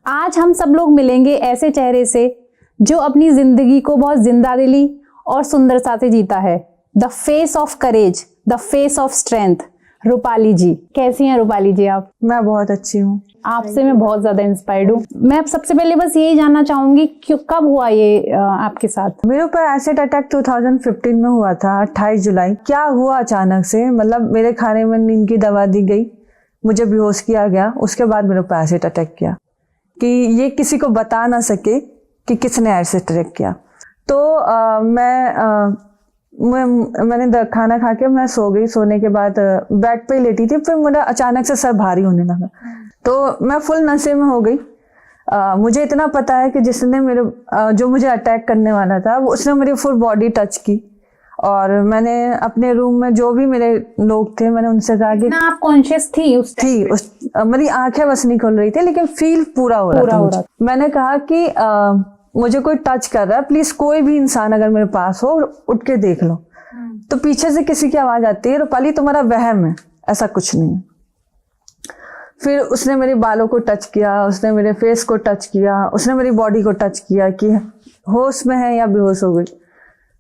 आज हम सब लोग मिलेंगे ऐसे चेहरे से जो अपनी जिंदगी को बहुत जिंदादिली और सुंदरता से जीता है। The face of courage, the face of strength, Rupali ji. कैसी हैं रूपाली जी आप? मैं बहुत अच्छी हूँ। आपसे मैं बहुत ज्यादा इंस्पायर्ड हूँ। मैं अब सबसे पहले बस यही जानना चाहूंगी कि कब हुआ ये आपके साथ? मेरे ऊपर एसिड अटैक 2015 में हुआ था, 28 जुलाई। क्या हुआ अचानक से, मतलब मेरे खाने में नींद की दवा दी गई, मुझे बेहोश किया गया, उसके बाद मेरे ऊपर एसिड अटैक किया कि ये किसी को बता ना सके कि किसने एसिड अटैक किया। तो मैंने खाना खा के मैं सो गई। सोने के बाद बेड पे ही लेटी थी, फिर मेरा अचानक से सर भारी होने लगा, तो मैं फुल नशे में हो गई। मुझे इतना पता है कि जिसने जो मुझे अटैक करने वाला था उसने मेरी फुल बॉडी टच की, और मैंने अपने रूम में जो भी मेरे लोग थे मैंने उनसे कहा कि आप कॉन्शियस थी मेरी आंखें बस नहीं खुल रही थी, लेकिन फील पूरा हो रहा था। मैंने कहा कि मुझे कोई टच कर रहा है, प्लीज कोई भी इंसान अगर मेरे पास हो उठ के देख लो। तो पीछे से किसी की आवाज आती है, रूपाली तुम्हारा वहम है, ऐसा कुछ नहीं है। फिर उसने मेरे बालों को टच किया, उसने मेरे फेस को टच किया, उसने मेरी बॉडी को टच किया कि होश में है या बेहोश हो गई।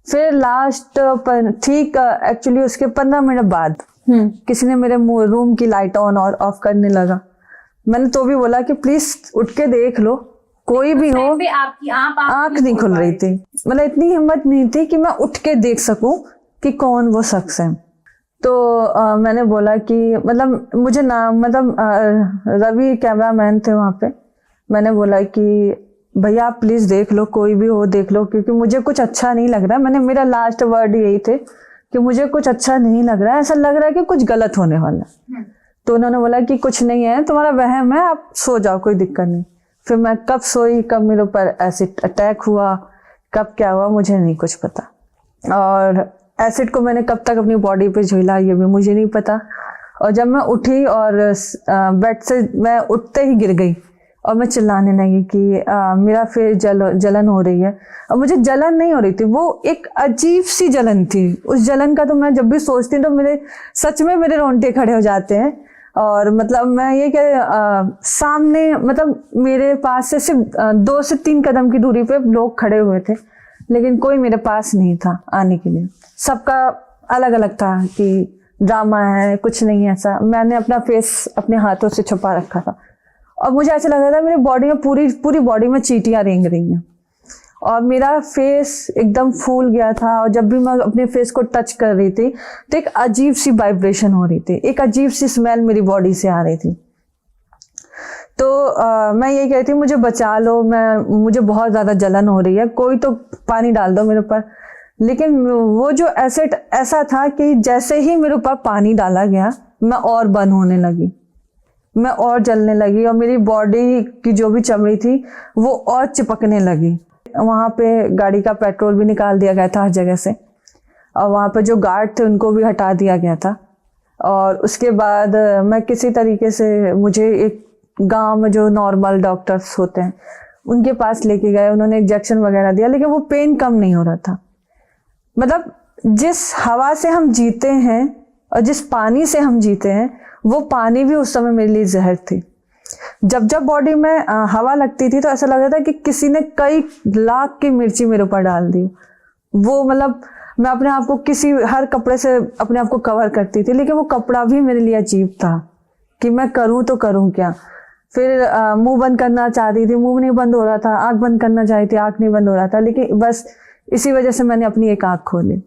फिर लास्ट पर ठीक एक्चुअली उसके 15 मिनट बाद किसी ने मेरे रूम की लाइट ऑन और ऑफ करने लगा। मैंने तो भी बोला कि प्लीज उठ के देख लो, कोई भी हो। आपकी आंख नहीं खुल रही थी, मतलब इतनी हिम्मत नहीं थी कि मैं उठ के देख सकूं कि कौन वो शख्स है। तो मैंने बोला कि मतलब मुझे रवि कैमरामैन थे वहां पे। मैंने बोला कि भैया आप प्लीज देख लो, कोई भी हो देख लो, क्योंकि मुझे कुछ अच्छा नहीं लग रहा। मेरा लास्ट वर्ड यही थे कि मुझे कुछ अच्छा नहीं लग रहा है, ऐसा लग रहा है कि कुछ गलत होने वाला है। तो उन्होंने बोला कि कुछ नहीं है, तुम्हारा वहम है, आप सो जाओ, कोई दिक्कत नहीं। फिर मैं कब सोई, कब मेरे ऊपर एसिड अटैक हुआ, कब क्या हुआ, मुझे नहीं कुछ पता। और एसिड को मैंने कब तक अपनी बॉडी पे झेला ये भी मुझे नहीं पता। और जब मैं उठी और बेड से मैं उठते ही गिर गई और मैं चिल्लाने लगी कि मेरा फेस जलन हो रही है। और मुझे जलन नहीं हो रही थी, वो एक अजीब सी जलन थी। उस जलन का तो मैं जब भी सोचती हूँ तो सच में मेरे रोंगटे खड़े हो जाते हैं। और मतलब मैं ये सामने, मतलब मेरे पास से सिर्फ 2 से 3 कदम की दूरी पे लोग खड़े हुए थे, लेकिन कोई मेरे पास नहीं था आने के लिए। सबका अलग अलग था कि ड्रामा है, कुछ नहीं है ऐसा। मैंने अपना फेस अपने हाथों से छुपा रखा था और मुझे ऐसा लग रहा था मेरी बॉडी में पूरी बॉडी में चींटियां रेंग रही हैं, और मेरा फेस एकदम फूल गया था। और जब भी मैं अपने फेस को टच कर रही थी तो एक अजीब सी वाइब्रेशन हो रही थी, एक अजीब सी स्मेल मेरी बॉडी से आ रही थी। तो मैं ये कहती हूँ मुझे बचा लो, मुझे बहुत ज्यादा जलन हो रही है, कोई तो पानी डाल दो मेरे ऊपर। लेकिन वो जो एसिड ऐसा था कि जैसे ही मेरे ऊपर पानी डाला गया मैं और बर्न होने लगी, मैं और जलने लगी, और मेरी बॉडी की जो भी चमड़ी थी वो और चिपकने लगी। वहां पे गाड़ी का पेट्रोल भी निकाल दिया गया था हर जगह से, और वहां पे जो गार्ड थे उनको भी हटा दिया गया था। और उसके बाद मैं किसी तरीके से, मुझे एक गांव में जो नॉर्मल डॉक्टर्स होते हैं उनके पास लेके गए, उन्होंने इंजेक्शन वगैरह दिया, लेकिन वो पेन कम नहीं हो रहा था। मतलब जिस हवा से हम जीते हैं और जिस पानी से हम जीते हैं, वो पानी भी उस समय मेरे लिए जहर थी। जब बॉडी में हवा लगती थी तो ऐसा लग रहा था कि किसी ने कई लाख की मिर्ची मेरे ऊपर डाल दी। वो मतलब मैं अपने आप को हर कपड़े से अपने आप को कवर करती थी, लेकिन वो कपड़ा भी मेरे लिए अजीब था कि मैं करूं तो करूं क्या। फिर मुंह बंद करना चाहती थी, मुंह नहीं बंद हो रहा था, आंख बंद करना चाहती थी, आंख नहीं बंद हो रहा था। लेकिन बस इसी वजह से मैंने अपनी एक आंख खोली।